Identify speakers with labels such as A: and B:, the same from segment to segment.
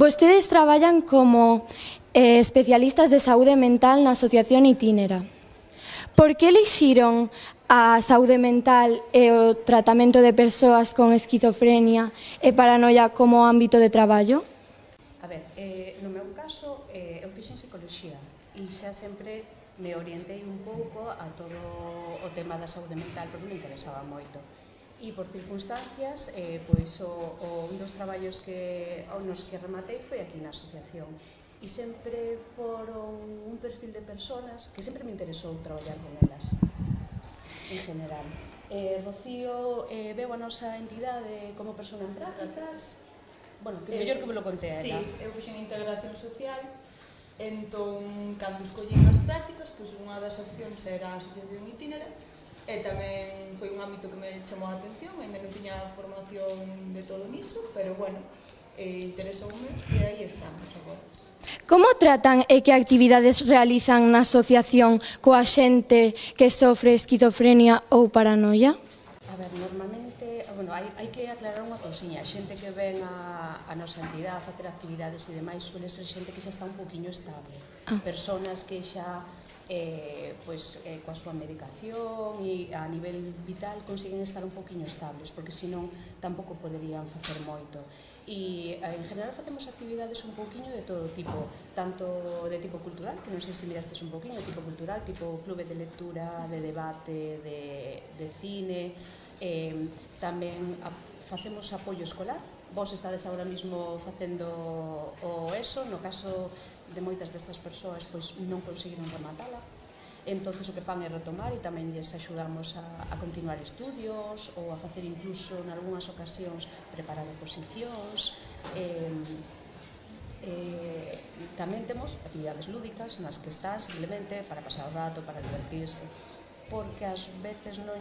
A: Vostedes traballan como especialistas de saúde mental na Asociación Itínera. Por que elixiron a saúde mental e o tratamento de persoas con esquizofrenia e paranoia como ámbito de traballo?
B: A ver, no meu caso, eu fixen psicoloxía e xa sempre me orientei un pouco a todo o tema da saúde mental porque me interesaba moito. E por circunstancias, pois un dos traballos nos que rematei foi aquí na asociación. E sempre foron un perfil de personas que sempre me interesou traballar con elas, en general. Rocío veu a nosa entidade como persona en prácticas. Bueno, que mellor que me lo conté a ela.
C: Sí, eu fixen integración social. Entón, cando escollín as prácticas, pois unha das opcións era a asociación Itínera. E tamén foi un ámbito que me chamou a atención, ainda non tiña formación de todo niso, pero bueno, interesoume e aí estamos agora.
A: Como tratan e que actividades realizan na asociación coa xente que sofre esquizofrenia ou paranoia?
B: A ver, normalmente, bueno, hai que aclarar unha cousiña. A xente que ven a nosa entidade a facer actividades e demais suele ser xente que xa está un poquinho estable. Personas que xa coa súa medicación e a nivel vital consiguen estar un poquinho estables, porque senón tampouco poderían facer moito. E en general facemos actividades un poquinho de todo tipo, tanto de tipo cultural, que non sei se mirastes un poquinho, tipo cultural, tipo clube de lectura, de debate, de cine, tamén facemos apoio escolar. Vos estades agora mesmo facendo o ESO, no caso de moitas destas persoas pois non conseguiron rematala, entonces o que fan é retomar e tamén lles axudamos a continuar estudios ou a facer incluso en algunhas ocasións preparar oposicións. Tamén temos actividades lúdicas nas que están simplemente para pasar o rato, para divertirse, porque ás veces non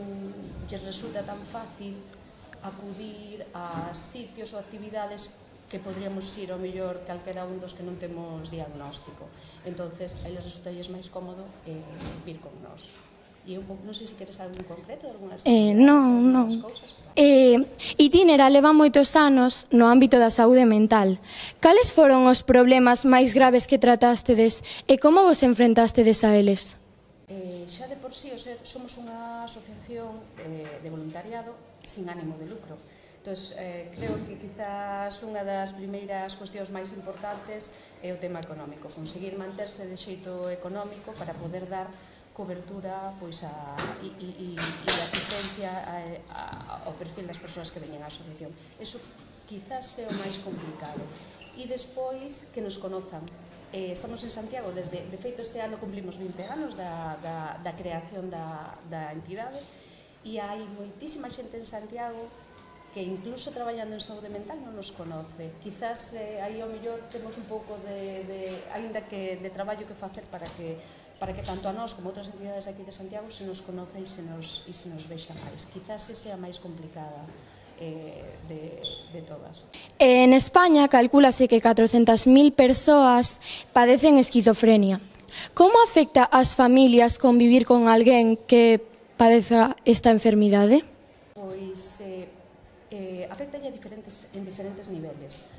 B: lles resulta tan fácil acudir a sitios ou actividades que podríamos ir ao mellor calquera un dos que non temos diagnóstico. Entonces, aí les resultalles máis cómodo vir con nós. E un pouco, non sei se queres algún concreto de algunhas cousas.
A: Itínera leva moitos anos no ámbito da saúde mental. Cales foron os problemas máis graves que tratástedes e como vos enfrentástedes a eles?
B: Xa de por sí, somos unha asociación de voluntariado sin ánimo de lucro. Entón, creo que quizás unha das primeiras cuestións máis importantes é o tema económico, conseguir manterse de xeito económico para poder dar cobertura e asistencia ao perfil das persoas que veñen á asociación. Eso quizás é o máis complicado. E despois que nos conozan. Estamos en Santiago, de feito este ano cumplimos 20 anos da creación da entidade e hai moitísima xente en Santiago que incluso traballando en saúde mental non nos conoce. Quizás aí ao mellor temos un pouco aínda que de traballo que facer para que tanto a nós como outras entidades aquí de Santiago se nos conoce e se nos vexa máis. Quizás esa é a máis complicada de todas.
A: En España calcúlase que 400.000 persoas padecen esquizofrenia. Como afecta ás familias convivir con alguén que padeza esta enfermidade?
B: Pois afecta en diferentes niveles.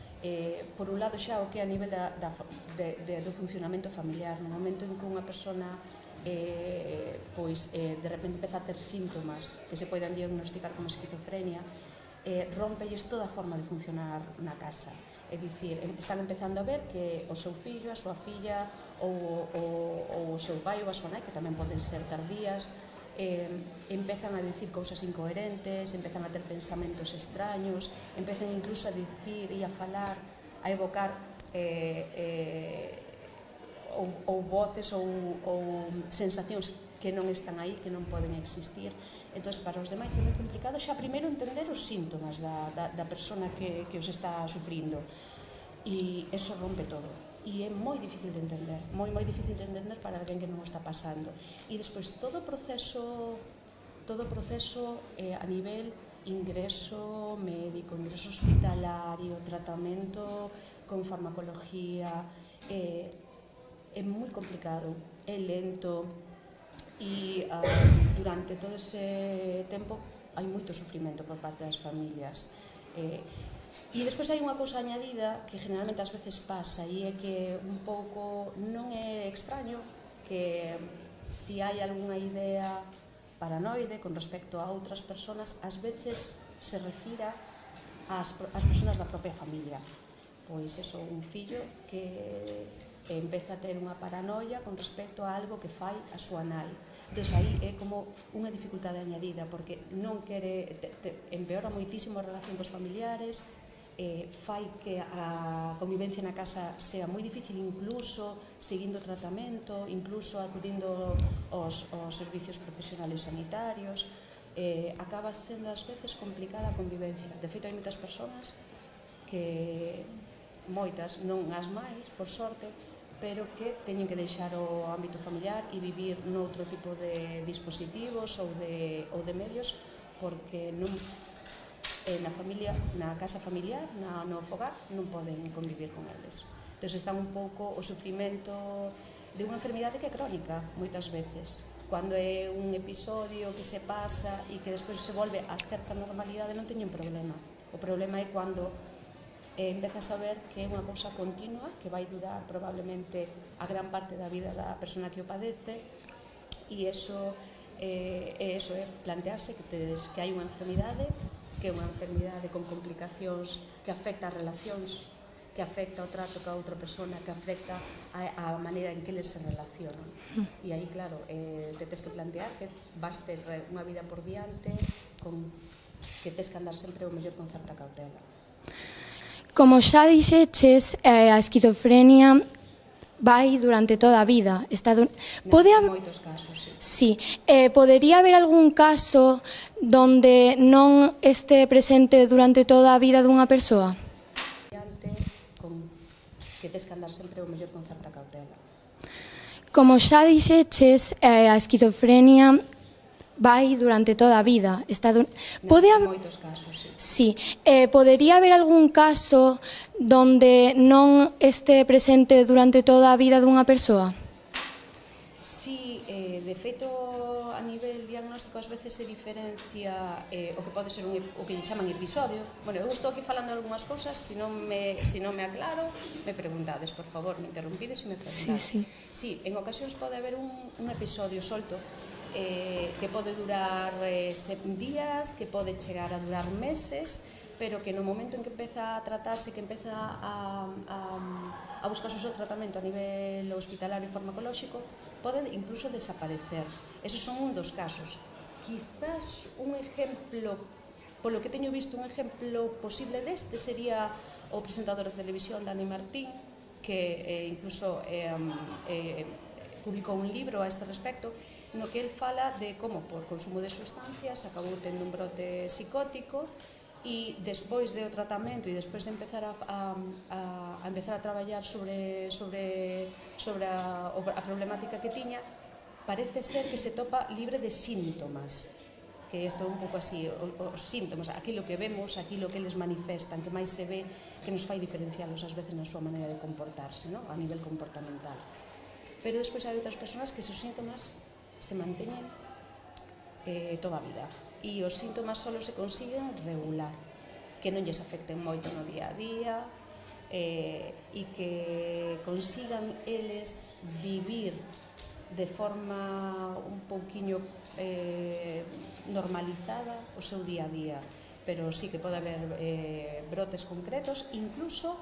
B: Por un lado xa o que é a nivel do funcionamento familiar, no momento en que unha persona de repente empeza a ter síntomas que se poden diagnosticar como esquizofrenia, rompelles toda a forma de funcionar na casa. É dicir, están empezando a ver que o seu fillo, a súa filla ou o seu pai ou a súa nai, que tamén poden ser tardías, empezan a dicir cousas incoherentes, empezan a ter pensamentos extraños, empezan incluso a dicir e a falar, a evocar ou voces ou sensacións que non están aí, que non poden existir. Entón, para os demais é moi complicado xa primeiro entender os síntomas da persona que os está sufrindo, e eso rompe todo. E é moi difícil de entender, moi difícil de entender para alguén que non o está pasando. E despois todo o proceso a nivel ingreso médico, ingreso hospitalario, tratamento con farmacología, é moi complicado, é lento e durante todo ese tempo hai moito sufrimento por parte das familias. E despois hai unha cousa añadida que generalmente ás veces pasa e é que un pouco non é extraño que se hai algunha idea paranoide con respecto a outras persoas, ás veces se refira ás persoas da propia familia. Pois eso, un fillo que empeza a ter unha paranoia con respecto a algo que fai a súa nai. Entón, aí é como unha dificultade añadida, porque non quere, empeora moitísimo a relación cos familiares, fai que a convivencia na casa sea moi difícil, incluso seguindo o tratamento, incluso acudindo aos servicios profesionales sanitarios, acaba sendo ás veces complicada a convivencia. De feito, hai moitas persoas que, moitas, non as máis, por sorte, pero que teñen que deixar o ámbito familiar e vivir noutro tipo de dispositivos ou de medios, porque non, na familia, na casa familiar, no fogar, non poden convivir con eles. Entón, está un pouco o sufrimento de unha enfermidade que é crónica, moitas veces. Cando é un episodio que se pasa e que despois se volve a certa normalidade, non teñen problema. O problema é cando empezas a ver que é unha cousa continua que vai durar probablemente a gran parte da vida da persona que o padece, e eso é plantearse que hai unha enfermidade, que é unha enfermidade con complicacións que afecta as relacións, que afecta o trato ca outra persona, que afecta a maneira en que eles se relacionan. E aí, claro, te tes que plantear que vas ter unha vida por diante que tes que andar sempre o mellor con certa cautela.
A: Como xa dixeches, a esquizofrenia vai durante toda a vida.
B: Moitos casos,
A: sí. Podería haber algún caso donde non este presente durante toda a vida dunha persoa?
B: Que tes que andar sempre o mellor con certa cautela.
A: Como xa dixeches, a esquizofrenia vai durante toda a vida.
B: Moitos casos,
A: sí. Podería haber algún caso donde non este presente durante toda a vida dunha persoa?
B: Sí, de feito, a nivel diagnóstico ás veces se diferencia o que pode ser o que lle chaman episodio. Bueno, eu estou aquí falando algunhas cousas, se non me aclaro, me preguntades, por favor, me interrumpides e me preguntades. Sí, en ocasións pode haber un episodio solto que pode durar días, que pode chegar a durar meses, pero que no momento en que empeza a tratarse, que empeza a buscarse o seu tratamento a nivel hospitalario e farmacolóxico, pode incluso desaparecer. Esos son un dos casos. Quizás un exemplo, polo que teño visto, un exemplo posible deste sería o presentador de televisión Dani Martín, que incluso publicou un libro a este respecto, no que el fala de como por consumo de sustancias acabou tendo un brote psicótico e despois do tratamento e despois de empezar a traballar sobre a problemática que tiña, parece ser que se topa libre de síntomas, que isto é un pouco así, os síntomas, aquilo que vemos, aquilo que eles manifestan, que máis se ve que nos fai diferencialos ás veces na súa maneira de comportarse, ¿no? A nivel comportamental. Pero despois hai outras persoas que esos síntomas se manteñen toda a vida e os síntomas só se consiguen regular, que non lles afecten moito no día a día e que consigan eles vivir de forma un pouquiño normalizada o seu día a día, pero sí que pode haber brotes concretos, incluso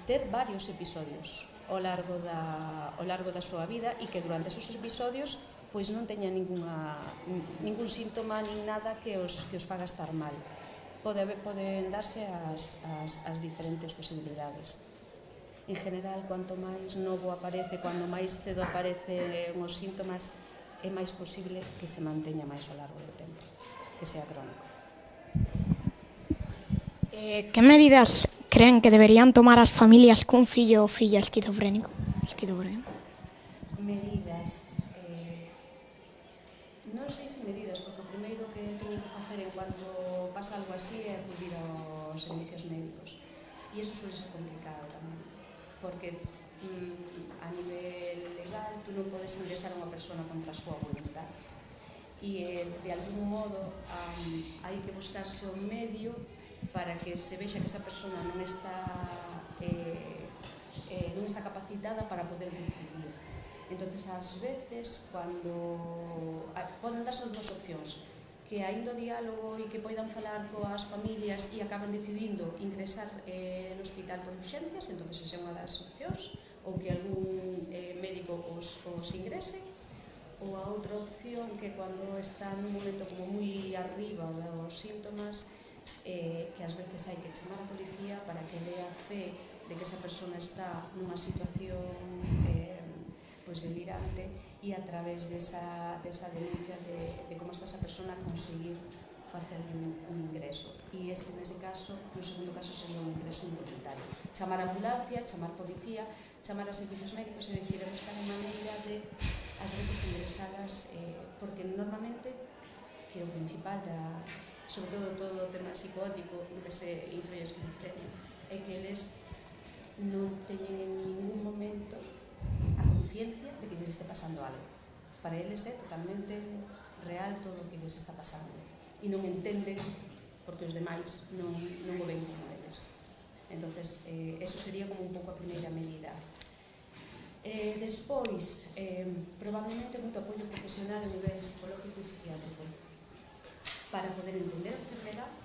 B: ter varios episodios ao largo da súa vida e que durante esos episodios pois non teña ningún síntoma nin nada que os faga estar mal. Poden darse as diferentes posibilidades. En general, cuanto máis novo aparece, cuando máis cedo aparecen os síntomas, é máis posible que se manteña máis ao largo do tempo, que sea crónico.
D: Que medidas creen que deberían tomar as familias cun fillo ou filla esquizofrénico?
B: Medidas. Non sei se medidas, porque o primeiro que teñen que facer en cuanto cando pasa algo así é acudir aos servicios médicos. E iso suele ser complicado tamén, porque a nivel legal tú non podes ingresar a unha persona contra a súa voluntad. E de algún modo hai que buscarse un medio para que se vexa que esa persona non está capacitada para poder decidir. Entonces, ás veces, cando poden darse as dúas opcións, que aínda o diálogo e que poidan falar coas familias e acaban decidindo ingresar no hospital por urgencias, entonces esa é unha das opcións, ou que algún médico os ingrese, ou a outra opción que cando está nun momento como moi arriba dos síntomas, que ás veces hai que chamar a policía para que dea fe de que esa persona está nunha situación delirante e a través desa denuncia de como está esa persona conseguir facer un ingreso. E ese, nese caso, no segundo caso, sería un ingreso involuntario. Chamar a ambulancia, chamar policía, chamar a servicios médicos e decir, buscar a maneira de, ás veces, ingresadas, porque normalmente, que o principal, sobre todo o tema psicótico, que se incluye a esquizofrenia, é que eles non teñen en ningún momento a conciencia de que lles este pasando algo. Para eles é totalmente real todo o que lles está pasando e non entenden porque os demais non o ven como eles. Entonces, eso sería como un pouco a primeira medida. Despois, probablemente moito apoio profesional a nivel psicológico e psiquiátrico para poder entender a enfermedade,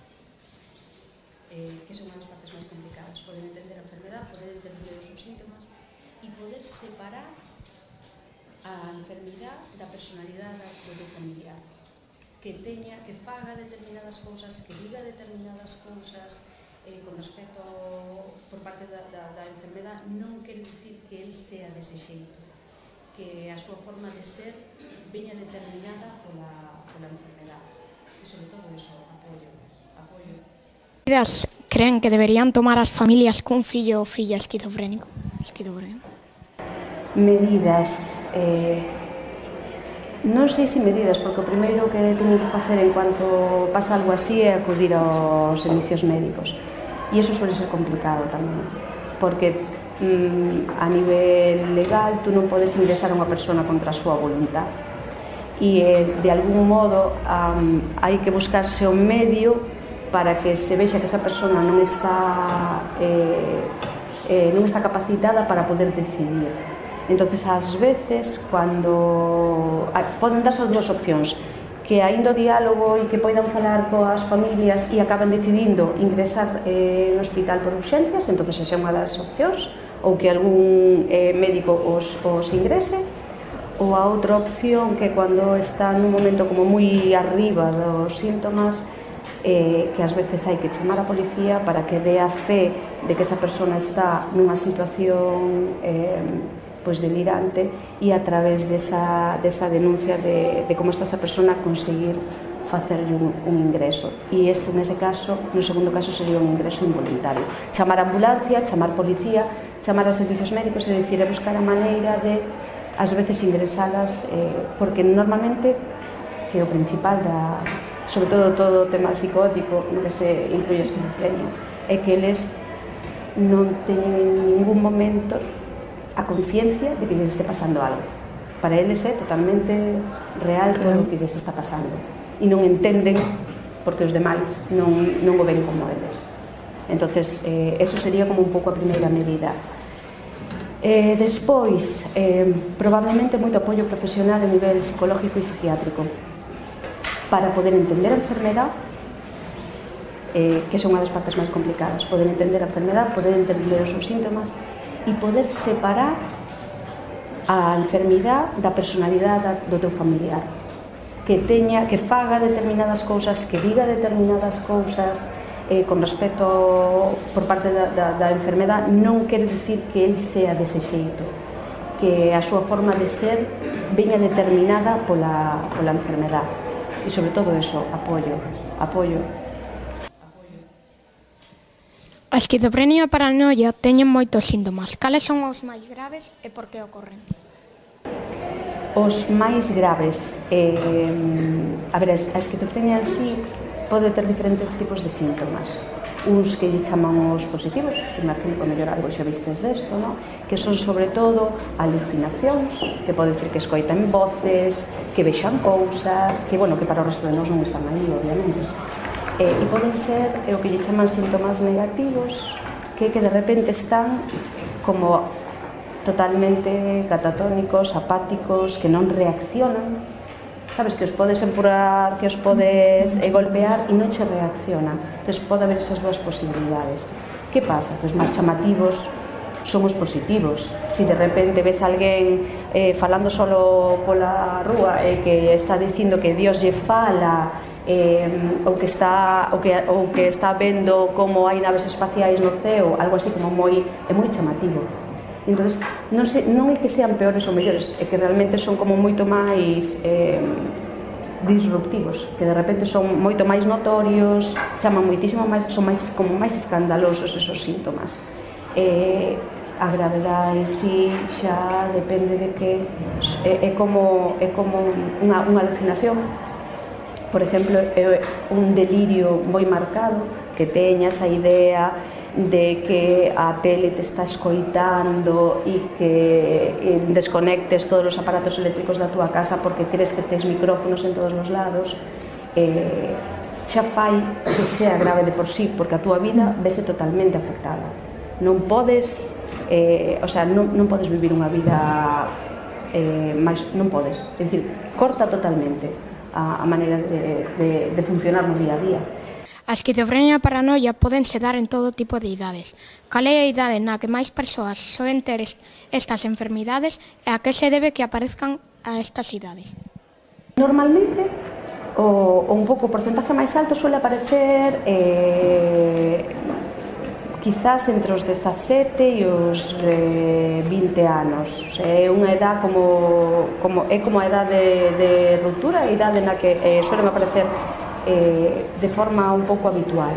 B: que son as partes máis complicadas, poder entender a enfermedade, poder entender os seus síntomas e poder separar a enfermidade da personalidade do teu familiar, que faga determinadas cousas, que diga determinadas cousas con respecto por parte da enfermedade, non quere dicir que el sea dese xeito, que a súa forma de ser veña determinada pola enfermedade. E sobre todo iso, apoio.
D: Creen que deberían tomar as familias cun fillo ou filla esquizofrénico?
B: Medidas, non sei se medidas, porque o primeiro que teñen que facer en cuanto pasa algo así é acudir aos servicios médicos, e iso suele ser complicado tamén, porque a nivel legal tú non podes ingresar a unha persona contra a súa voluntad, e de algún modo hai que buscarse un medio para que se vexa que esa persona non está capacitada para poder decidir. Entonces, ás veces, cando poden darse as dúas opcións, que aínda o diálogo e que poidan falar coas familias e acaban decidindo ingresar no hospital por urgencias, entonces esa é unha das opcións, ou que algún médico os ingrese, ou a outra opción que cando está nun momento como moi arriba dos síntomas, que ás veces hai que chamar a policía para que dea fe de que esa persona está nunha situación delirante, e a través desa denuncia de como está esa persona conseguir facerlle un ingreso. E ese, nese caso, no segundo caso, sería un ingreso involuntario. Chamar a ambulancia, chamar policía, chamar a servicios médicos, é dicir, buscar a maneira de, ás veces, ingresadas, porque normalmente, que o principal sobre todo o tema psicótico, no que se incluye a esquizofrenia, é que eles non teñen en ningún momento a conciencia de que lles este pasando algo. Para eles é totalmente real todo o que lles está pasando e non entenden porque os demais non o ven como eles. Entonces, eso sería como un pouco a primeira medida. Despois, probablemente moito apoio profesional a nivel psicológico e psiquiátrico para poder entender a enfermedade, que son unha das partes máis complicadas, poder entender a enfermedade, poder entender os seus síntomas e poder separar a enfermidade da personalidade do teu familiar, que faga determinadas cousas, que diga determinadas cousas con respecto por parte da enfermedade, non quere dicir que el sea dese xeito, que a súa forma de ser veña determinada pola enfermedade. E sobre todo eso, apoio.
D: A esquizofrenia e a paranoia teñen moitos síntomas. Cales son os máis graves e por que ocorren?
B: Os máis graves, a esquizofrenia en sí pode ter diferentes tipos de síntomas. Uns que lle chaman os positivos, imagino que mellor algo xa vistes desto, no? Que son sobre todo alucinacións, que pode decir que escoitan voces, que vexan cousas, que, bueno, que para o resto de nós non están aí, obviamente. E poden ser o que lle chaman síntomas negativos, que de repente están como totalmente catatónicos, apáticos, que non reaccionan, sabes, que os podes empurar, que os podes golpear e non che reaccionan. Entón, pode haber esas dúas posibilidades. Que pasa? Que os máis chamativos son os positivos. Si de repente ves alguén falando solo pola rúa e que está dicindo que Dios lle fala, ou que está vendo como hai naves espaciais no ceo, algo así como é moi chamativo. Entón, non é que sean peores ou mellores, é que realmente son como moito máis disruptivos, que de repente son moito máis notorios, chaman moitísimo máis, son como máis escandalosos esos síntomas. A gravedade si xa depende de que é como unha alucinación. Por exemplo, é un delirio moi marcado, que teñas a idea de que a tele te está escoitando e que desconectes todos os aparatos eléctricos da túa casa porque crees que tes micrófonos en todos os lados, xa fai que sea grave de por sí, porque a túa vida vese totalmente afectada. Non podes, non podes vivir unha vida máis, non podes, é dicir, corta totalmente a maneira de funcionar no día a día.
D: A esquizofrenia e a paranoia podense dar en todo tipo de idades. Cal é a idade na que máis persoas soen ter estas enfermidades e a que se debe que aparezcan a estas idades?
B: Normalmente, o un pouco o porcentaje máis alto suele aparecer quizás entre os 17 e os 20 anos. É unha edad como a edade de ruptura, a idade na que suelen aparecer de forma un pouco habitual.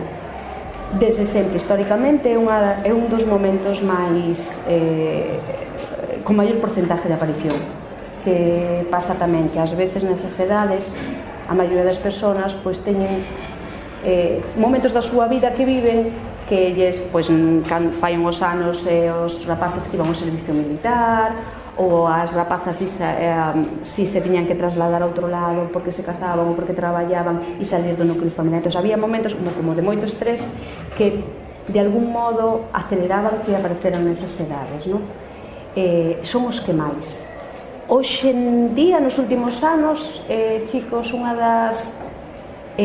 B: Desde sempre, históricamente, é un dos momentos máis con maior porcentaje de aparición. Que pasa tamén que ás veces nesas edades a maioría das persoas pois teñen momentos da súa vida que viven que lles, pois, fai uns anos os rapaces que iban ao servicio militar, ou as rapazas si se tiñan que trasladar a outro lado porque se casaban ou porque traballaban e salir do núcleo familiar. Entón, había momentos como de moito estrés que de algún modo aceleraban que apareceran nesas edades, non? Son os que máis. Hoxe en día, nos últimos anos, chicos, unha das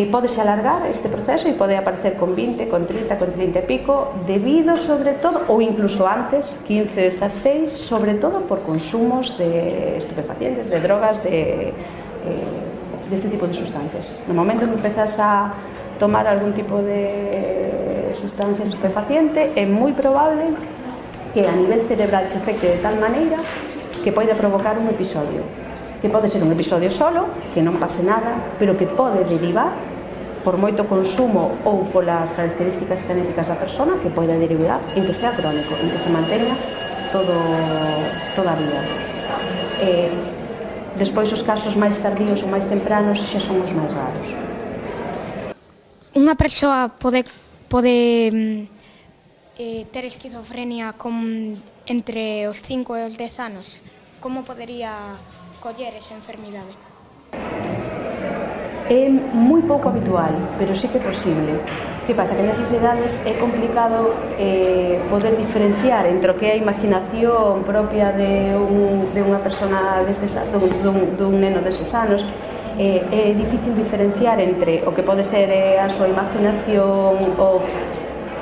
B: pódese alargar este proceso e pode aparecer con 20, con 30, con 30 e pico, debido sobre todo, ou incluso antes, 15, 16, sobre todo por consumos de estupefacientes, de drogas, de este tipo de sustancias. No momento que empezas a tomar algún tipo de sustancia estupefaciente, é moi probable que a nivel cerebral se afecte de tal maneira que pode provocar un episodio. Que pode ser un episodio solo, que non pase nada, pero que pode derivar por moito consumo ou polas características genéticas da persona, que pode derivar en que sea crónico, en que se manteña toda a vida. Despois, os casos máis tardíos ou máis tempranos xa son os máis raros.
D: Unha persoa pode ter esquizofrenia entre os 5 e os 10 anos. Como podería coller esa enfermidade?
B: É moi pouco habitual, pero sí que é posible. Que pasa? Que nesas edades é complicado poder diferenciar entre o que é a imaginación propia de unha persona dun neno deses anos. É difícil diferenciar entre o que pode ser a súa imaginación ou,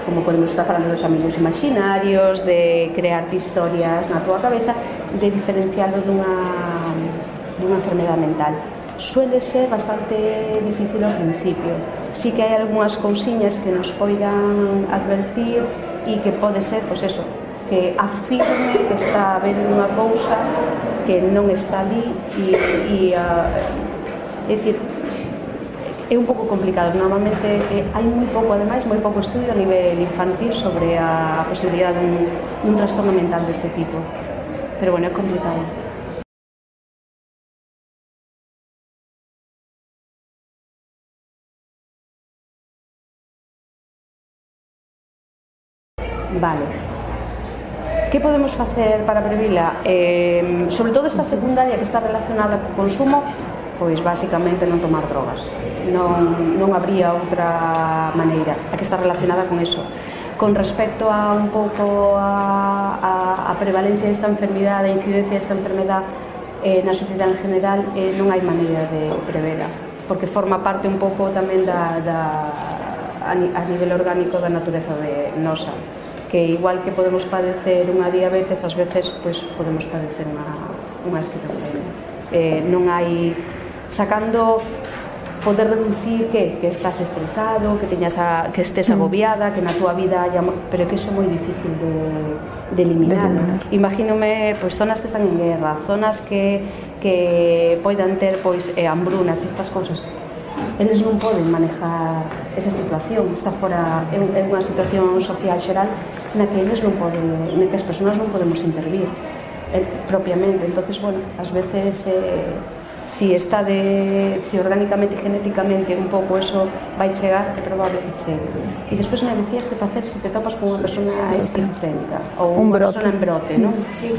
B: como podemos estar falando dos amigos imaginarios, de crearte historias na tua cabeza, de diferenciarlo dunha enfermedade mental. Suele ser bastante difícil ao principio. Sí que hai algunhas cousiñas que nos poidan advertir e que pode ser, pois eso, que afirme que está vendo unha cousa que non está ali é dicir, é un pouco complicado. Normalmente hai moi pouco, ademais, moi pouco estudio a nivel infantil sobre a posibilidade dun trastorno mental deste tipo. Pero, bueno, é complicado. Vale. Que podemos facer para previla? Sobre todo esta secundaria que está relacionada co consumo, pois basicamente non tomar drogas. Non habría outra maneira, a que está relacionada con eso. Con respecto a un pouco a prevalencia desta enfermidade, a incidencia desta enfermedade na sociedade en general, non hai maneira de prevela, porque forma parte un pouco tamén a nivel orgánico da natureza de nosa, que igual que podemos padecer unha diabetes, ás veces podemos padecer unha esquizofrenia. Non hai, sacando, poder deducir que estás estresado, que estés agobiada, que na túa vida haya, pero que iso é moi difícil de eliminar. Imagínome zonas que están en guerra, zonas que poidan ter hambrunas, estas cousas. Eles non poden manejar esa situación, está fora, é unha situación social xeral na que eles non poden, na que as persoas non podemos intervir propiamente. Entonces, bueno, ás veces si orgánicamente e genéticamente un pouco eso vai chegar, é probable que chegue. E despois me decías que facer se te topas con unha persona esquizofrénica ou unha persona en brote, non? Sí.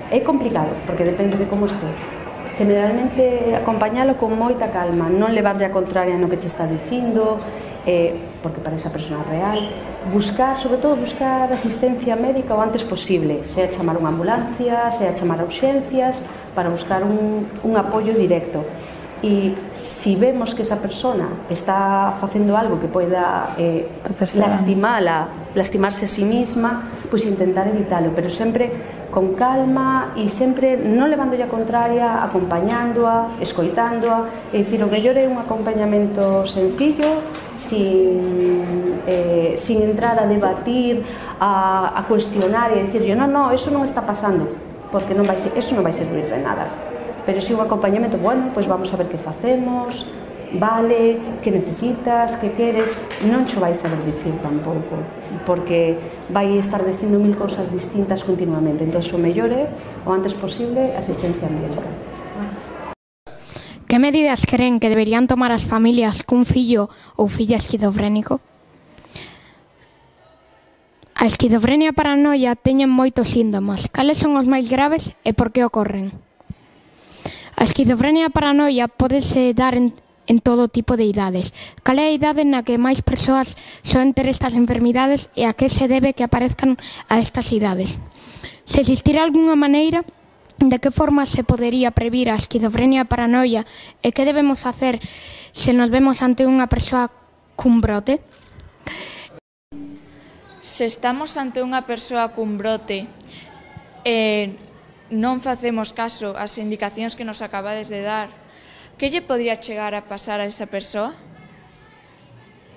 B: É complicado, porque depende de como este. Generalmente acompañalo con moita calma, non levarlle a contraria no que che está dicindo, porque para esa persona real, sobre todo buscar asistencia médica o antes posible, sea chamar unha ambulancia, sea chamar a urxencias, para buscar un apoio directo. E si vemos que esa persona está facendo algo que poida lastimarse a sí misma, pois intentar evitalo, pero sempre con calma e sempre non levándolle a contraria, acompañándoa, escoitándoa. É dicir, o mellor é un acompañamento sencillo, sin entrar a debatir, a cuestionar e a dicir, non, eso non está pasando, porque eso non vai servir de nada. Pero si un acompañamento, bueno, pois vamos a ver que facemos, vale, que necesitas, que queres, non cho vai saber dicir tampouco, porque vai estar dicindo mil cousas distintas continuamente. Entón, o mellor é, o antes posible, asistencia médica.
D: Que medidas creen que deberían tomar as familias cun fillo ou filla esquizofrénico? A esquizofrenia e a paranoia teñen moitos síntomas. Cales son os máis graves e por que ocorren? A esquizofrenia e a paranoia pódese dar en todo tipo de idades. Cal é a idade na que máis persoas soen ter estas enfermidades e a que se debe que aparezcan a estas idades? Se existira algunha maneira, de que forma se podería previr a esquizofrenia e a paranoia e que debemos facer se nos vemos ante unha persoa cun brote?
E: Se estamos ante unha persoa cun brote e non facemos caso ás indicacións que nos acabades de dar, que lle podría chegar a pasar a esa persoa?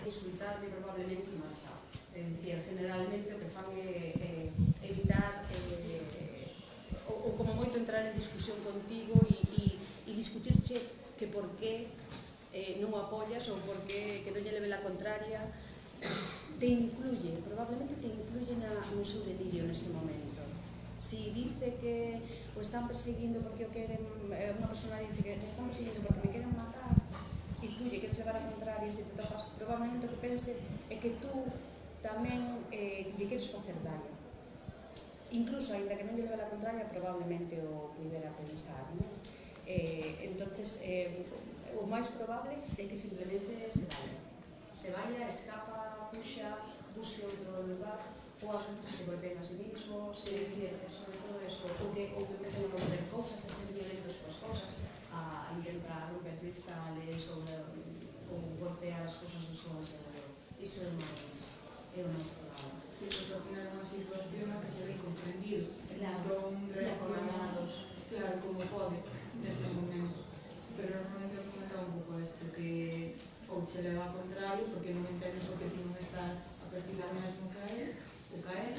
B: Insultarle probablemente marchar. É dicir, generalmente o que fan é evitar ou como moito entrar en discusión contigo e discutirche que por qué non o apoyas ou por qué que non lle leve la contraria. Probablemente te incluye no seu delirio nese momento. Si dice que o están perseguindo porque o queren, unha persona dice que me están perseguindo porque me queren matar e tú lle queres levar a contraria, se te topas, probablemente o que pense é que tú tamén lle queres facer daño. Incluso, ainda que non lle leve a contraria, probablemente o pudera pensar, non? Entonces, o máis probable é que simplemente se vaya, escapa, puxa, busque outro lugar, ou as veces que se golpeen a sí mismos, sobre todo eso, ou que empecen a romper cousas, a ser violentos coas cousas, a intentar romper cristales ou golpear as cousas do seu alrededor. Iso é o máis probable.
C: Porque ao final é unha situación na que se ve comprendido, entón
B: reaccionados,
C: claro, como pode, neste momento. Pero normalmente ao final é un pouco isto, que ou se leva ao contrario, porque non entendes por que ti non estás a perfilar o mesmo que ele, o caer,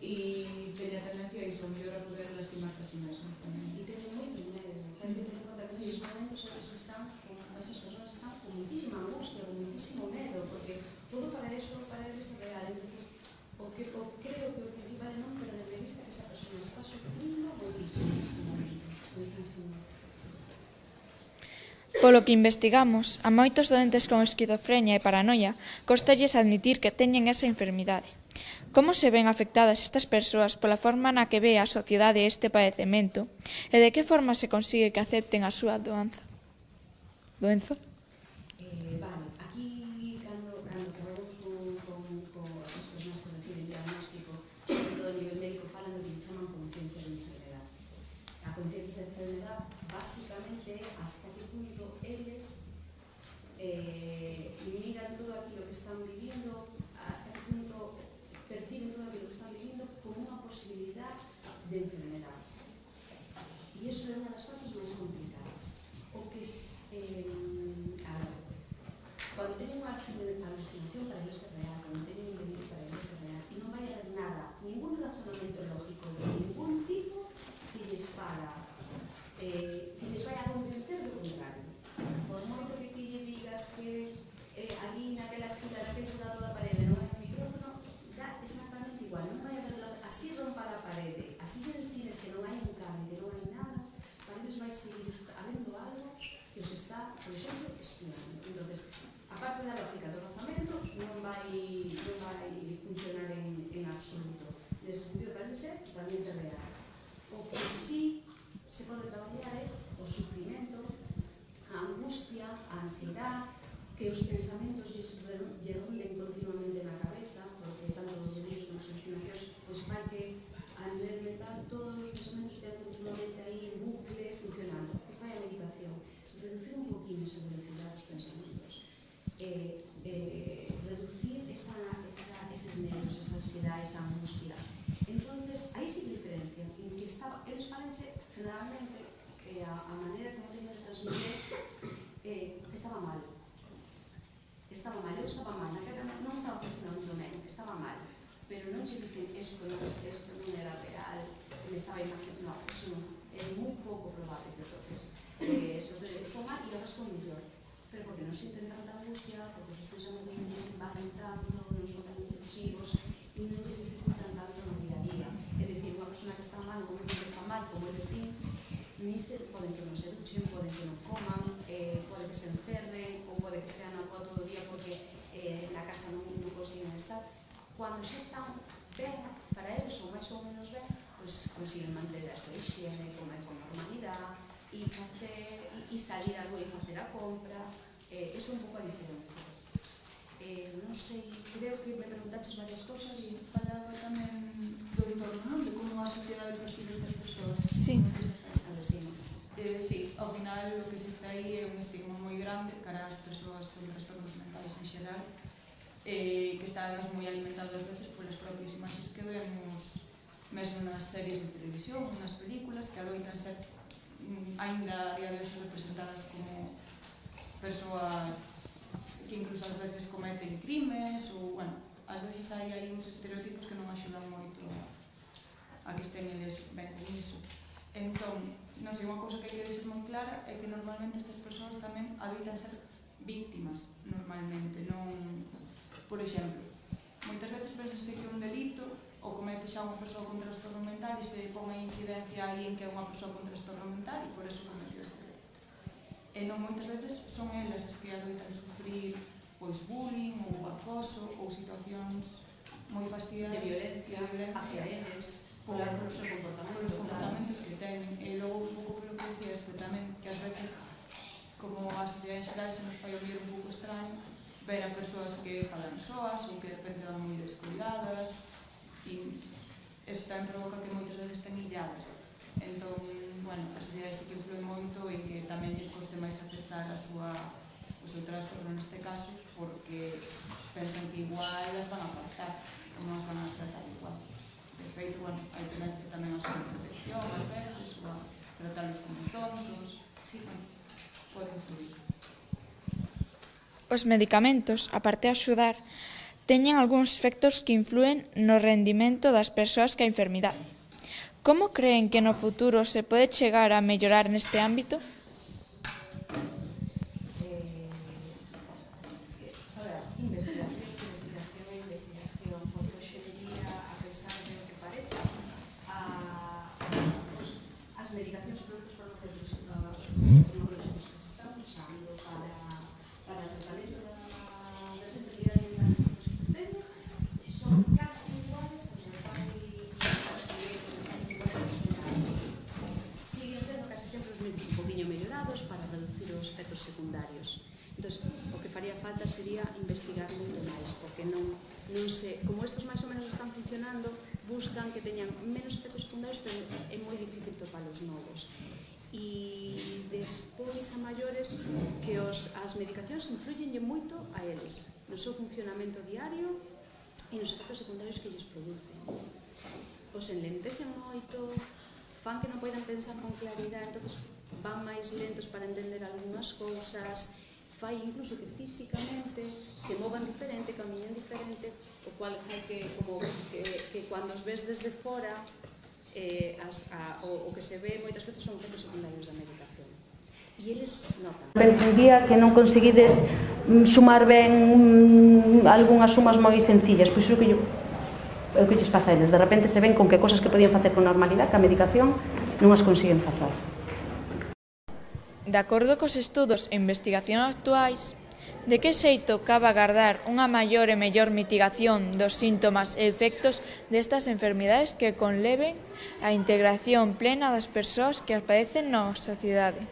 C: e teña tendencia a iso, a mellor a poder lastimarse a si mesmo tamén.
B: E teño moito medo, hai que ter conta que esos momentos esas persoas están con muitísima angustia, con muitísimo medo, porque todo para eso é real. Entonces, creo que o principal é non perder de vista que esa persona está sufrindo moitísimo.
E: Polo que investigamos, a moitos doentes con esquizofrenia e paranoia costalles admitir que teñen esa enfermidade. Como se ven afectadas estas persoas pola forma na que ve a sociedade este padecemento e de que forma se consigue que acepten a súa doenza?
B: Vale, aquí cando traballamos con as persoas que reciben diagnóstico, sobre todo a nivel médico, falan do que chaman conciencia de enfermedade. A conciencia de enfermedade, basicamente, hasta que punto eles miran todo aquilo que están vivindo, hasta que punto perciben todo aquilo que están vivindo como unha posibilidad de enfermedade. E iso é unha das partes máis complicadas. O que cuando teñen unha alucinación para eles é real, cuando teñen un delirio para eles é real, non vai haber nada, ningún razonamento lógico de ningún tipo que lles vai a convencer do contrario. Por moito que lle digas que ali naquela esquina daquele lado da parede non hai un micrófono, dá exactamente igual, non vai haber así rompa a parede, así lle ensines que non hai un cable, que non hai nada, para eles vai seguir habendo algo que os está, por exemplo, espiando. Entonces, a parte da lógica do razonamento non vai funcionar en absoluto. Nese sentido, parece ser totalmente real. O que sí se pode traballar é o sufrimento, a angustia, a ansiedade, que os pensamentos lle ronden continuamente na cabeza, porque tanto os delirios como as alucinacións, pois vai que a nivel mental todos os pensamentos están continuamente aí en bucle funcionando. Que fai a medicación? Reducir un poquinho esa velocidade dos pensamentos, reducir eses nervios, esa ansiedade, esa angustia. Entonces, aí sí que diferencia, en que eles falense generalmente que a maneira que non teño de transmitir estaba mal. Eu estaba mal, non estaba funcionando ben, estaba mal, pero non che dicen isto non era real, me estaba imaginando, no, iso non, é moi pouco probable que entonces estou mal e agora estou mellor, pero porque non senten tanta angustia, porque os pensamentos non lles invaden tanto, non son tan intrusivos e non lles dificultan tanto no día a día. É dicir, unha persona que está mal, como eles din, ni se poden que non se duchen, poden que non coman, pode que se encerren ou pode que estean na rúa todo o día porque na casa non consiguen estar. Cando xa están ben para eles ou máis ou menos ben, pois consiguen manter a súa higiene, comer con normalidade e salir a rúa e facer a compra. Iso é un pouco a diferencia. Non sei, creo que me preguntaches varias cosas
C: e falaba tamén do entorno, non? De como a sociedade percibe estas persoas.
E: Sí.
C: Sí, ao final o que existe aí é un estigma moi grande cara ás persoas con trastornos mentais en xeral, que está además moi alimentado ás veces polas propias imaxes que vemos mesmo nas series de televisión, nas películas, que adoitan ser aínda a día de hoxe representadas como persoas que incluso ás veces cometen crimes ou, bueno, ás veces hai uns estereotipos que non axudan moito a que estén eles ben con iso. Entón, non sei, unha cousa que hai que deixar moi clara é que normalmente estas persoas tamén adoitan ser víctimas, normalmente, non... Por exemplo, moitas veces pensase que un delito o comete xa unha persoa con trastorno mental e se pon a incidencia aí en que é unha persoa con trastorno mental e por eso cometeu este delito. E non moitas veces son elas as que adoitan sufrir pois bullying ou acoso ou situacións moi fastidiadas
B: de violencia hacia eles polos comportamentos que teñen. E logo un pouco polo que decías, que tamén que ás veces como a sociedade en xeral se nos fai ouvir un pouco extraño ver a persoas que falan soas ou que de repente van moi descuidadas e eso tamén provoca que moitas veces estén illadas. Entón, bueno, a sociedade sí que influe moito en que tamén lles coste máis aceptar a súa o seu trastorno neste caso porque pensan que igual las van a apartar ou non as van a tratar igual. De feito, bueno, hai tendencia tamén a sobreprotección ás veces ou a tratarlos como tontos. Sí, bueno, pode influir.
E: Os medicamentos, aparte de axudar, teñen algúns efectos que influen no rendimento das persoas que a enfermidade. Como creen que no futuro se pode chegar a mellorar neste ámbito?
B: Investigación, porque hoxe en día, a pesar de que parece, as medicacións, produtos farmacéuticos tecnológicos que se están usando efectos secundarios. Entón, o que faría falta sería investigar moito máis, porque non se, como estos máis ou menos están funcionando, buscan que teñan menos efectos secundarios, pero é moi difícil topar os novos. E despois a maiores que as medicacións influyenlle moito a eles, no seu funcionamento diario e nos efectos secundarios que lles producen. Os enlentecen moito, fan que non poidan pensar con claridade, entonces van máis lentos para entender algunhas cousas, fai incluso que físicamente se movan diferente, camiñen diferente, o cual fai que cando os ves desde fora o que se ve moitas veces son efectos secundarios da medicación. E eles notan.
F: Un día que non conseguides sumar ben algunhas sumas moi sencillas, pois é o que lles pasa a eles. De repente se ven con que cosas que podían facer con normalidade, que a medicación non as consiguen facer.
E: De acordo cos estudos e investigacións actuais, de que xeito cabe agardar unha maior e mellor mitigación dos síntomas e efectos destas enfermidades que conleven a integración plena das persoas que as padecen na sociedade?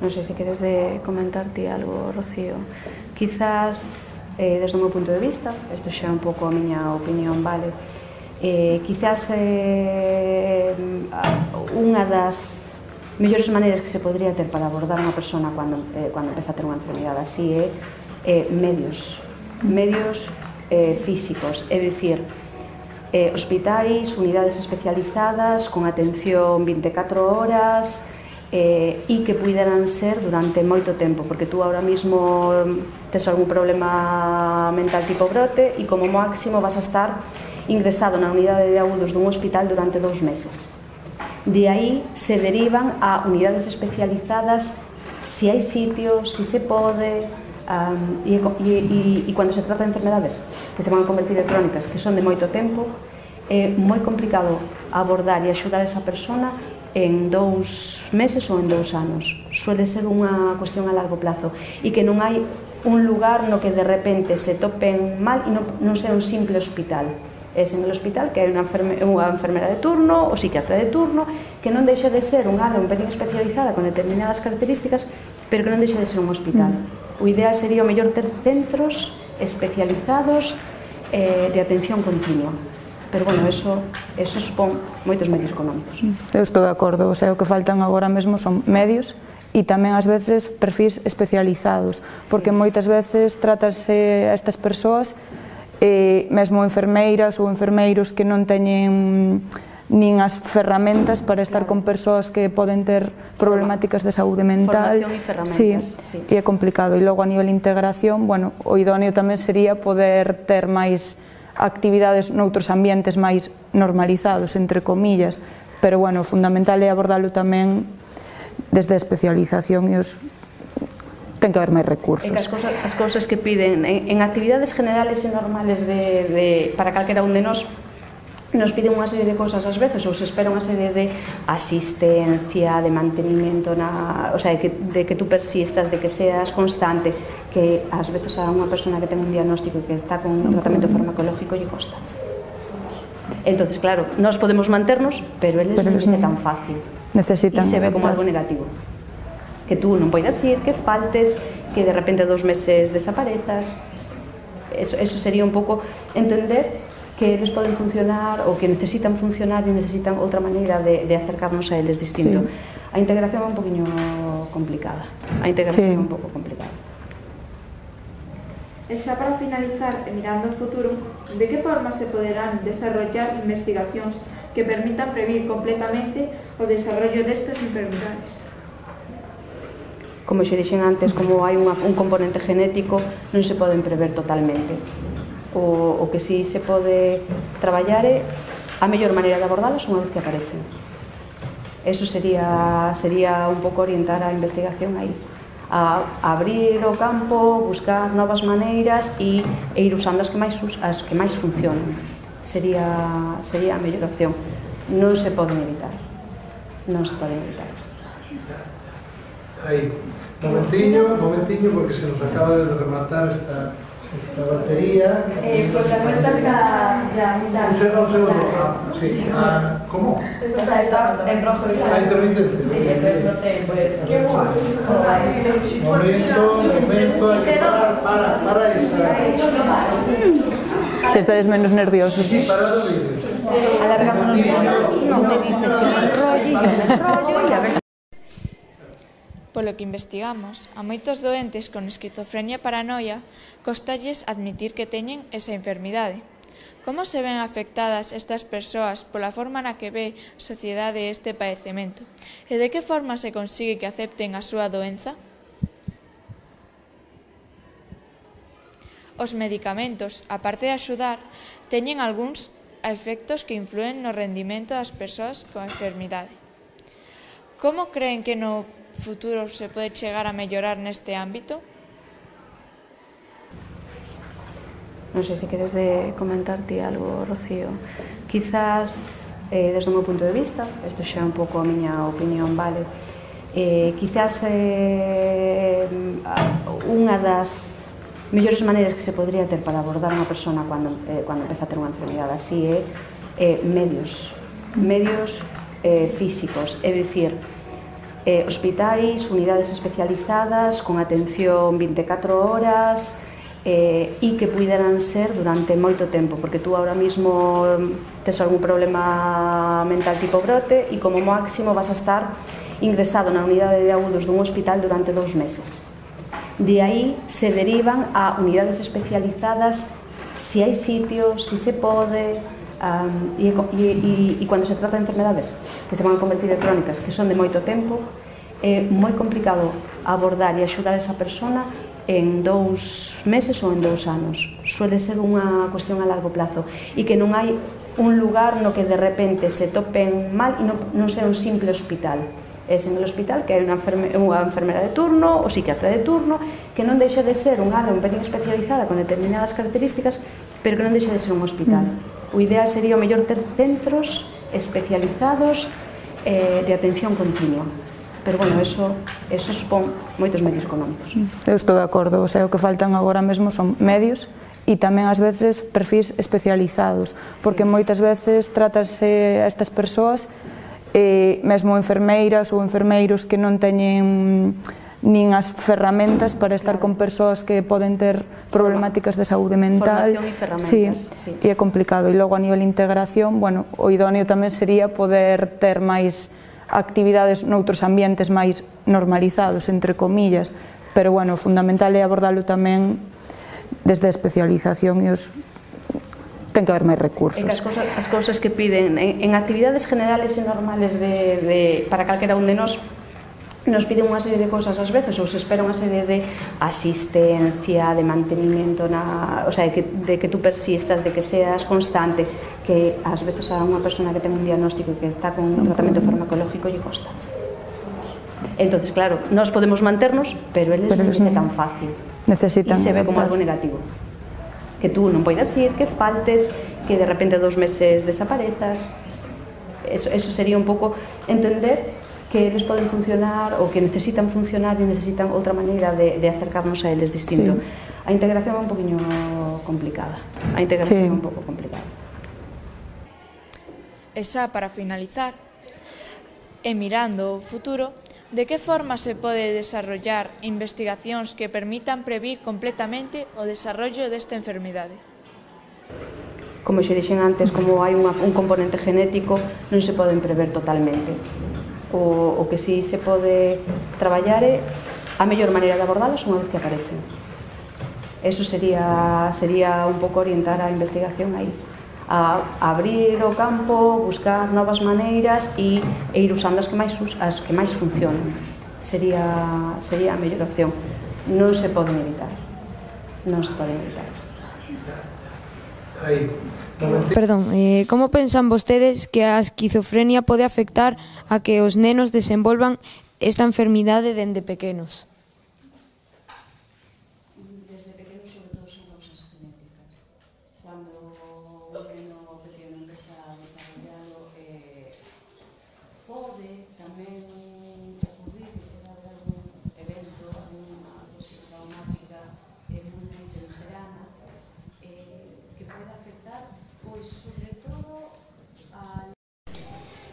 F: Non sei se queres comentar ti algo, Rocío. Quizás, desde o meu punto de vista, isto xa é un pouco a miña opinión, vale? Quizás unha das mellores maneiras que se podría ter para abordar unha persona cando empeza a ter unha enfermidade así é medios físicos, é dicir, hospitais, unidades especializadas con atención 24 horas e que puideran ser durante moito tempo, porque tú ahora mismo tes algún problema mental tipo brote e como máximo vas a estar ingresado na unidade de agudos dun hospital durante 2 meses. De aí se derivan a unidades especializadas si hai sitio, si se pode, e cando se trata de enfermedades que se van a convertir en crónicas, que son de moito tempo, é moi complicado abordar e axudar a esa persona en 2 meses ou en 2 anos. Suele ser unha cuestión a largo plazo e que non hai un lugar no que de repente se topen mal e non sea un simple hospital. Es en el hospital que hai unha enfermera de turno, o psiquiatra de turno, que non deixa de ser un área un pelín especializada con determinadas características, pero que non deixa de ser un hospital. O ideal sería o mellor ter centros especializados de atención continua. Pero, bueno, eso supón moitos medios económicos.
G: Eu estou de acordo, o sea, o que faltan agora mesmo son medios e tamén, ás veces, perfis especializados, porque moitas veces trátase a estas persoas mesmo enfermeiras ou enfermeiros que non teñen nin as ferramentas para estar con persoas que poden ter problemáticas de saúde mental.
F: Formación e ferramentas.
G: Sí, e é complicado. E logo a nivel de integración, bueno, o idóneo tamén sería poder ter máis actividades noutros ambientes máis normalizados, entre comillas, pero, bueno, o fundamental é abordalo tamén desde a especialización e os ten que haber máis recursos.
F: As cousas que piden en actividades generales e normales para calquera un de nós nos piden unha serie de cousas ás veces ou se espera unha serie de asistencia, de mantenimiento, o sea, de que tú persistas, de que seas constante, que ás veces a unha persona que ten un diagnóstico e que está con un tratamento farmacológico lle costa. Entonces, claro, nós podemos manternos, pero eles non é tan fácil.
G: Necesitan.
F: E se ve como algo negativo. Que tú non poidas ir, que faltes, que de repente 2 meses desaparezas. Eso sería un pouco entender que eles poden funcionar ou que necesitan funcionar e necesitan outra maneira de acercarnos a eles distinto. A integración é un poquinho complicada. É un pouco complicada.
H: E xa para finalizar, mirando ao futuro, de que forma se poderán desarrollar investigacións que permitan prevenir completamente o desarrollo destas enfermidades?
F: Como xe dixen antes, como hai un componente genético, non se poden prever totalmente. O que si se pode traballar é a mellor maneira de abordalas unha vez que aparecen. Eso sería un pouco orientar a investigación aí. A abrir o campo, buscar novas maneiras e ir usando as que máis funcionan. Sería a mellor opción. Non se poden evitar. Non se poden evitar.
I: Aí, momentiño, porque se nos acaba de rematar Esta batería...
F: Pues la muestra ya...
I: Un segundo. Sí. ¿Cómo?
F: Está en rojo.
I: Está intermitente.
F: Sí, entonces no sé, pues... ¿Qué
I: Momento, hay que para esa.
G: Si estáis menos nerviosos.
I: Sí, para el vídeo.
F: Alargamos los dedos, no me dices que me enrollo, yo me enrollo y a ver...
E: Polo que investigamos, a moitos doentes con esquizofrenia e paranoia costalles admitir que teñen esa enfermidade. Como se ven afectadas estas persoas pola forma na que ve a sociedade este padecemento? E de que forma se consigue que acepten a súa doenza? Os medicamentos, a parte de axudar, teñen algúns efectos que influen no rendimento das persoas con enfermidade. Como creen que no futuro se pode chegar a mellorar neste ámbito?
F: Non sei se queres comentar ti algo, Rocío. Quizás, desde o meu punto de vista, isto xa é un pouco a miña opinión, vale? Quizás unha das mellores maneiras que se podría ter para abordar unha persona cando empeza a ter unha enfermidade así é medios físicos, é dicir, hospitais, unidades especializadas con atención 24 horas e que puideran ser durante moito tempo, porque tú ahora mismo tes algún problema mental tipo brote e como máximo vas a estar ingresado na unidade de agudos dun hospital durante 2 meses. De aí se derivan a unidades especializadas si hai sitio, si se pode, e cando se trata de enfermedades que se van a convertir en crónicas, que son de moito tempo, é moi complicado abordar e axudar esa persona en 2 meses ou en 2 anos. Suele ser unha cuestión a largo plazo e que non hai un lugar no que de repente se topen mal e non sea un simple hospital. É en el hospital que hai unha enfermera de turno ou psiquiatra de turno que non deixa de ser unha área un pelín especializada con determinadas características, pero que non deixa de ser un hospital. O ideal sería o mellor ter centros especializados de atención continua. Pero, bueno, eso supón moitos medios económicos.
G: Eu estou de acordo, o sea, o que faltan agora mesmo son medios e tamén, ás veces, perfis especializados, porque moitas veces trátase a estas persoas, mesmo enfermeiras ou enfermeiros que non teñen nin as ferramentas para estar con persoas que poden ter problemáticas de saúde mental.
F: Formación e ferramentas.
G: Sí, e é complicado. E logo a nivel de integración, bueno, o idóneo tamén sería poder ter máis actividades noutros ambientes máis normalizados, entre comillas, pero, bueno, o fundamental é abordalo tamén desde a especialización e ten que haber máis recursos.
F: As cousas que piden en actividades generales e normales para calquera un de nós, nos piden unha serie de cousas ás veces, ou se espera unha serie de asistencia, de mantenimento, o sea, de que tú persistas, de que seas constante, que ás veces a unha persona que ten un diagnóstico e que está con un tratamento farmacológico lle costa. Entonces, claro, nós podemos manternos, pero eles non é tan fácil.
G: Necesitan.
F: E se ve como algo negativo. Que tú non poidas ir, que faltes, que de repente 2 meses desaparezas. Eso sería un pouco entender que eles poden funcionar ou que necesitan funcionar e necesitan outra maneira de acercarnos a eles distinto. Sí. A integración é un poquinho complicada. A integración é un pouco complicada.
E: E xa para finalizar, e mirando o futuro, de que forma se pode desarrollar investigacións que permitan previr completamente o desarrollo desta enfermidade?
F: Como xe dixen antes, como hai un componente genético, non se poden prever totalmente. O que si se pode traballar é a mellor maneira de abordalos unha vez que aparecen. Eso sería un pouco orientar a investigación aí, a abrir o campo, buscar novas maneiras e ir usando as que máis funcionen. Sería a mellor opción. Non se poden evitar.
J: Perdón, como pensan vostedes que a esquizofrenia pode afectar a que os nenos desenvolvan esta enfermidade dende pequenos?
B: Desde pequenos, sobre todo, son causas genéticas. Cando un neno pequeno empeza a desarrollarlo, pode tamén ocurrir que pode haber algún evento, alguna cuestión traumática moi temprana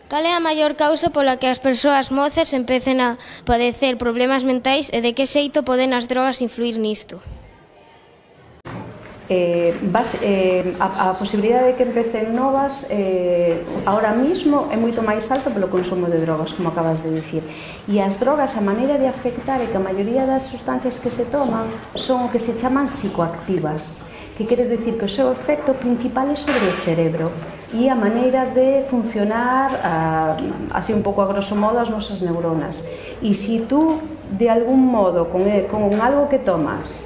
K: Cal é a maior causa pola que as persoas mozas empecen a padecer problemas mentais e de que xeito poden as drogas influir nisto?
F: A posibilidade de que empecen novas ahora mismo é moito máis alta polo consumo de drogas, como acabas de dicir. E as drogas, a maneira de afectar é que a maioría das sustancias que se toman son o que se chaman psicoactivas, que quere dicir que o seu efecto principal é sobre o cerebro e a maneira de funcionar así un pouco a grosso modo as nosas neuronas. E se tú de algún modo con algo que tomas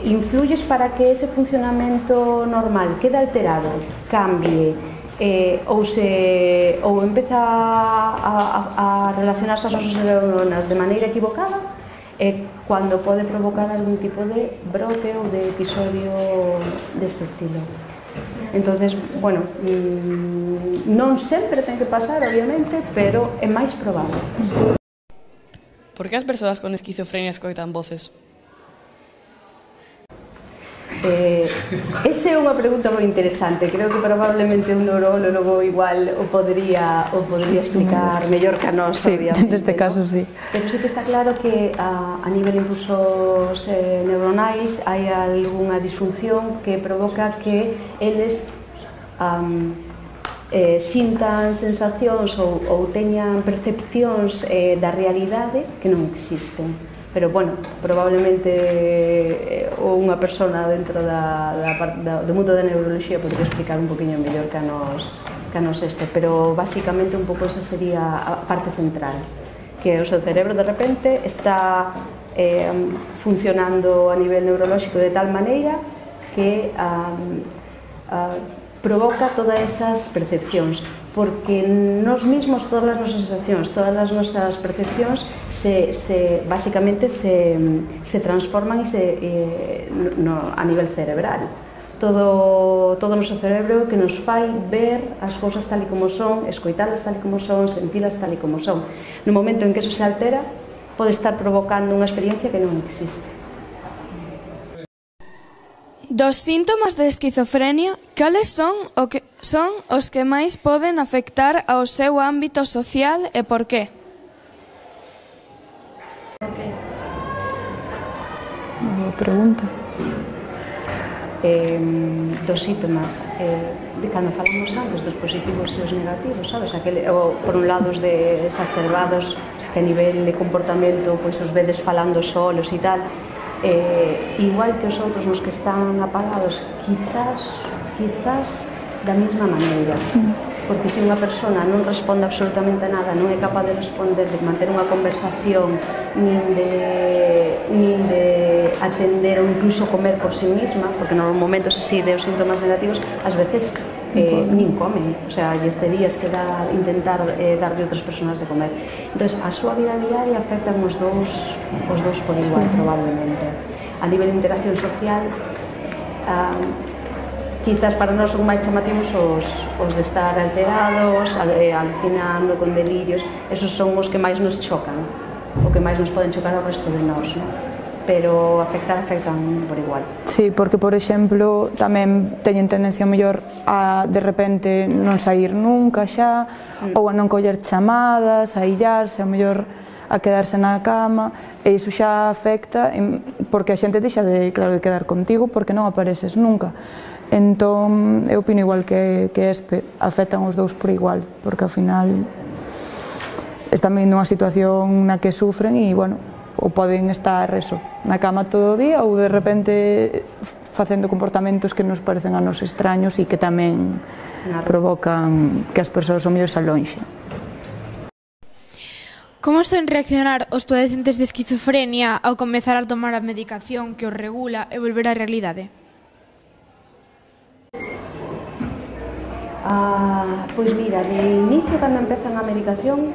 F: influyes para que ese funcionamento normal quede alterado, cambie ou empeza a relacionarse as nosas neuronas de maneira equivocada, é cando pode provocar algún tipo de brote ou de episodio deste estilo. Entonces, bueno, non sempre ten que pasar, obviamente, pero é máis probable.
L: Por que as persoas con esquizofrenia escoitan voces?
F: Esa é unha pregunta moi interesante. Creo que probablemente un neurólogo igual o podría explicar mellor que a nós, obviamente.
G: Neste caso, sí.
F: Pero sí que está claro que a nivel de impulsos neuronais hai algunha disfunción que provoca que eles sintan sensacións ou teñan percepcións da realidade que non existen. Pero, bueno, probablemente unha persona dentro do mundo da neuroloxía podría explicar un poquinho mellor que a nos este, pero basicamente un pouco esa sería a parte central, que o seu cerebro de repente está funcionando a nivel neurolóxico de tal maneira que provoca todas esas percepcións, porque nos mismos todas as nosas sensacións, todas as nosas percepcións basicamente se transforman a nivel cerebral. Todo o noso cerebro que nos fai ver as cousas tal e como son, escoitalas tal e como son, sentilas tal e como son. No momento en que eso se altera, pode estar provocando unha experiencia que non existe.
M: Dos síntomas de esquizofrenia, cales son os que máis poden afectar ao seu ámbito social e por qué?
G: Boa pregunta.
F: Dos síntomas, de cando falamos antes dos positivos e os negativos, sabes? Por un lado os de exacerbados, que a nivel de comportamento pois os vedes falando solos e tal, igual que os outros nos que están apagados, quizás da mesma maneira, porque se unha persona non responde absolutamente a nada, non é capaz de responder, de manter unha conversación, nin de atender ou incluso comer por sí misma, porque nos momentos así de os síntomas negativos ás veces nin comen, o sea, lles terías que intentar darle a outras persoas de comer. Entón, a súa vida diaria afectan os dous por igual, probablemente. A nivel de interacción social, quizás para nós son máis chamativos os de estar alterados, alucinando, con delirios, esos son os que máis nos chocan, o que máis nos poden chocar ao resto de nós, non? Pero afectan por igual.
G: Sí, porque, por exemplo, tamén teñen tendencia mellor a, de repente, non sair nunca xa, ou a non coller chamadas, a illarse, a mellor a quedarse na cama, e iso xa afecta, porque a xente deixa de quedar contigo porque non apareces nunca. Entón, eu opino igual que Espe, afectan os dous por igual, porque ao final están vindo unha situación na que sufren e, bueno, ou poden estar na cama todo o día ou de repente facendo comportamentos que nos parecen a nos extraños e que tamén provocan que as persoas ao mellor se alonxen.
M: Como son reaccionar os padecentes de esquizofrenia ao comezar a tomar a medicación que os regula e volver á realidade?
F: Pois mira, de inicio, cando empezan a medicación,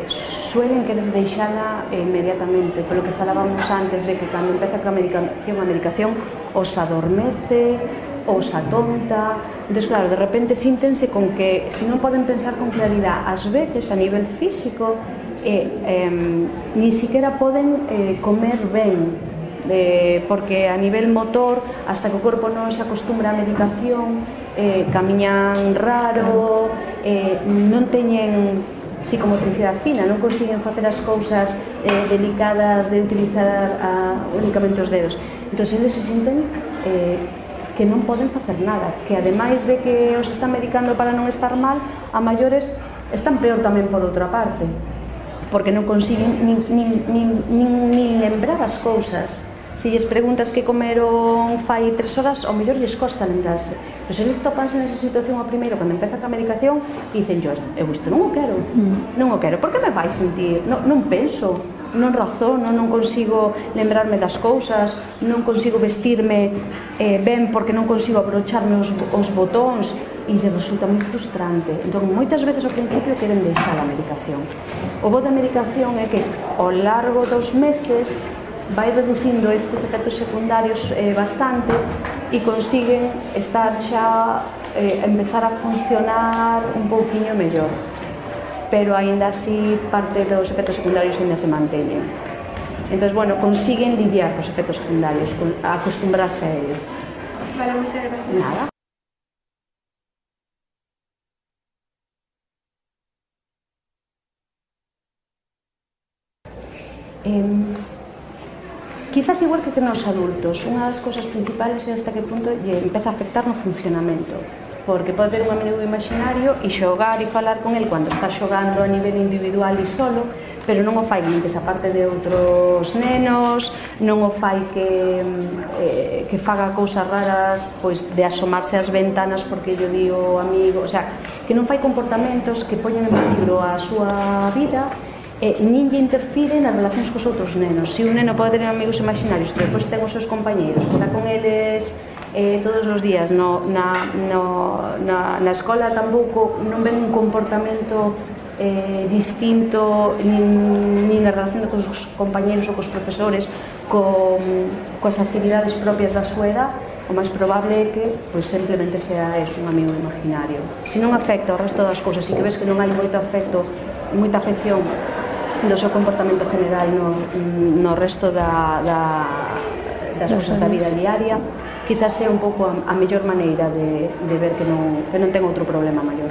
F: suelen querer deixala inmediatamente, polo que falábamos antes de que cando empeza a medicación os adormece, os atonta. Entón, claro, de repente síntense con que se non poden pensar con claridade, ás veces a nivel físico ni siquiera poden comer ben, porque a nivel motor, hasta que o corpo non se acostumbra á medicación, camiñan raro, non teñen psicomotricidade fina, non consiguen facer as cousas delicadas de utilizar únicamente os dedos. Entón, eles se sinten que non poden facer nada, que ademais de que os están medicando para non estar mal, a maiores están peor tamén por outra parte, porque non consiguen nin lembrar as cousas. Se lles preguntas que comeron fai 3 horas, ao mellor lles costa lembrarse. Pois eles topanse nesa situación ao primeiro, cando empeza a medicación, e dicen, eu isto non o quero, non o quero, por que me vai sentir? Non penso, non razono, non consigo lembrarme das cousas, non consigo vestirme ben porque non consigo abrocharme os botóns, e resulta moi frustrante. Entón, moitas veces ao principio queren deixar a medicación. O bo da medicación é que ao largo dos meses vai reducindo estes efectos secundarios bastante e consiguen estar xa empezar a funcionar un pouquiño mellor, pero aínda así parte dos efectos secundarios aínda se manteñen. Entón, bueno, consiguen lidiar cos efectos secundarios, acostumbrarse a eles.
H: Vale, moitas gracias.
F: Nada. Quizás igual que nos adultos, unha das cousas principales é hasta que punto lle empeza a afectar no funcionamento, porque pode ter un amigo imaginario e xogar e falar con el cando está xogando a nivel individual e solo, pero non o fai nin que se aparte de outros nenos, non o fai que faga cousas raras, pois de asomarse ás ventanas porque yo di o amigo, o sea, que non fai comportamentos que poñen en peligro a súa vida, nin lle interfire nas relacións cos outros nenos. Se un neno pode ter amigos imaginarios e depois ten os seus compañeiros, está con eles todos os días na escola, tampouco non ven un comportamento distinto nin na relación cos compañeiros ou cos profesores coas actividades propias da súa edad, o máis probable é que simplemente sea un amigo imaginario. Se non afecta o resto das cousas e que ves que non hai moito afecto e moita afección do seu comportamento general no resto das cousas da vida diaria, quizás sea un pouco a mellor maneira de ver que non ten outro problema maior.